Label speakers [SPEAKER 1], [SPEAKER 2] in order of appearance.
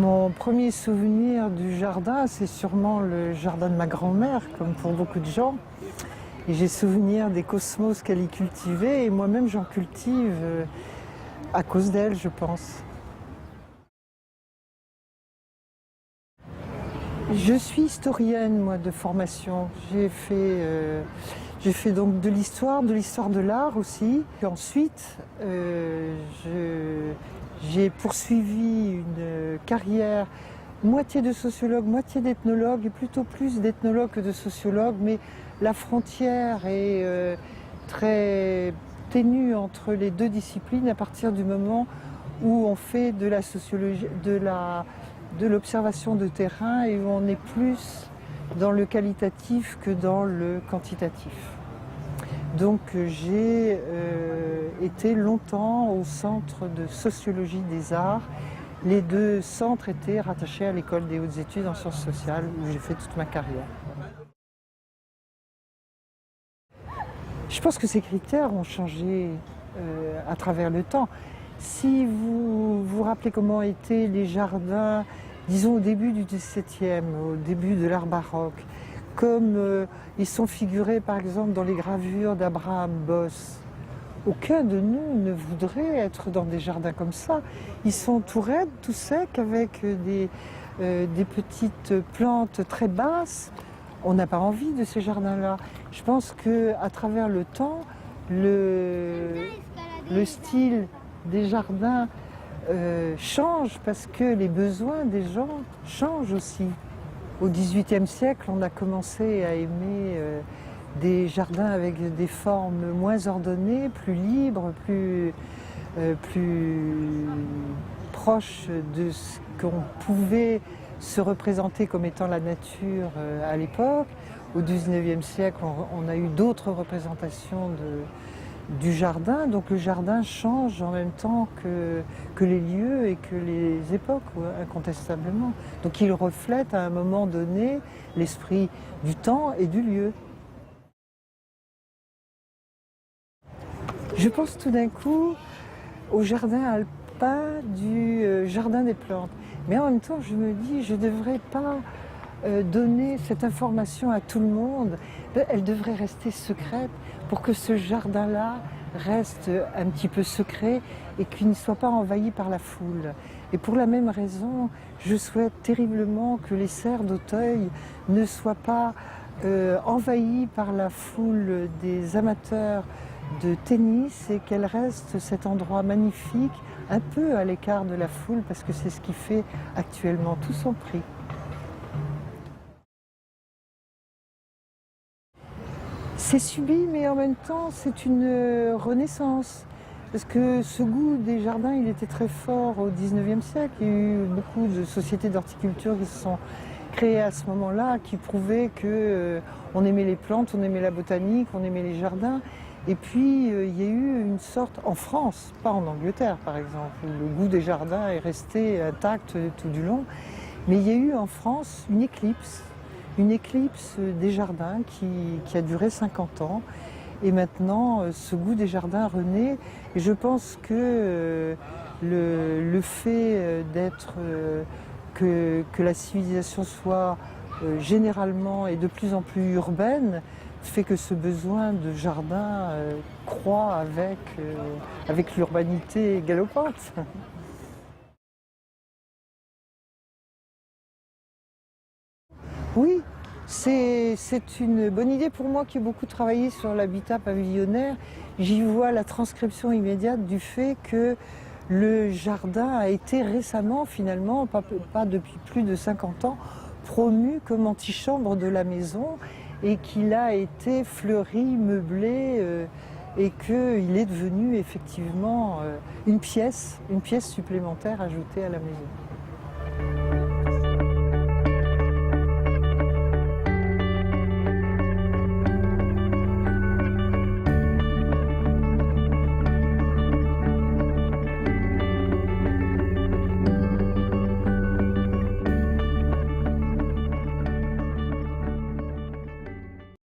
[SPEAKER 1] Mon premier souvenir du jardin, c'est sûrement le jardin de ma grand-mère, comme pour beaucoup de gens. Et j'ai souvenir des cosmos qu'elle y cultivait, et moi-même j'en cultive à cause d'elle, je pense. Je suis historienne, moi, de formation. J'ai fait donc de l'histoire de l'art aussi. Et ensuite, j'ai poursuivi une carrière moitié de sociologue, moitié d'ethnologue, et plutôt plus d'ethnologue que de sociologue, mais la frontière est très ténue entre les deux disciplines à partir du moment où on fait de la sociologie, de l'observation de terrain et où on est plus dans le qualitatif que dans le quantitatif. Donc j'ai été longtemps au centre de sociologie des arts. Les deux centres étaient rattachés à l'école des hautes études en sciences sociales où j'ai fait toute ma carrière. Je pense que ces critères ont changé à travers le temps. Si vous vous rappelez comment étaient les jardins, disons au début du XVIIe, au début de l'art baroque, comme ils sont figurés par exemple dans les gravures d'Abraham Bosse, aucun de nous ne voudrait être dans des jardins comme ça. Ils sont tout raides, tout secs, avec des petites plantes très basses. On n'a pas envie de ces jardins-là. Je pense qu'à travers le temps, le style des jardins change parce que les besoins des gens changent aussi. Au XVIIIe siècle, on a commencé à aimer des jardins avec des formes moins ordonnées, plus libres, plus proches de ce qu'on pouvait se représenter comme étant la nature à l'époque. Au XIXe siècle, on a eu d'autres représentations du jardin, donc le jardin change en même temps que les lieux et que les époques, incontestablement. Donc il reflète à un moment donné l'esprit du temps et du lieu. Je pense tout d'un coup au jardin alpin du jardin des plantes. Mais en même temps, je me dis, je ne devrais pas donner cette information à tout le monde. Elle devrait rester secrète pour que ce jardin-là reste un petit peu secret et qu'il ne soit pas envahi par la foule. Et pour la même raison, je souhaite terriblement que les serres d'Auteuil ne soient pas envahies par la foule des amateurs de tennis et qu'elle reste cet endroit magnifique, un peu à l'écart de la foule, parce que c'est ce qui fait actuellement tout son prix. C'est subi, mais en même temps, c'est une renaissance. Parce que ce goût des jardins, il était très fort au XIXe siècle. Il y a eu beaucoup de sociétés d'horticulture qui se sont créées à ce moment-là, qui prouvaient qu'on aimait les plantes, on aimait la botanique, on aimait les jardins. Et puis, il y a eu une sorte, en France, pas en Angleterre par exemple, où le goût des jardins est resté intact tout du long, mais il y a eu en France une éclipse des jardins qui a duré 50 ans. Et maintenant, ce goût des jardins renaît. Et je pense que le fait que la civilisation soit généralement et de plus en plus urbaine, fait que ce besoin de jardin croît avec l'urbanité galopante. Oui, c'est une bonne idée pour moi qui ai beaucoup travaillé sur l'habitat pavillonnaire. J'y vois la transcription immédiate du fait que le jardin a été récemment, finalement, pas depuis plus de 50 ans, promu comme antichambre de la maison et qu'il a été fleuri, meublé et qu'il est devenu effectivement une pièce supplémentaire ajoutée à la maison.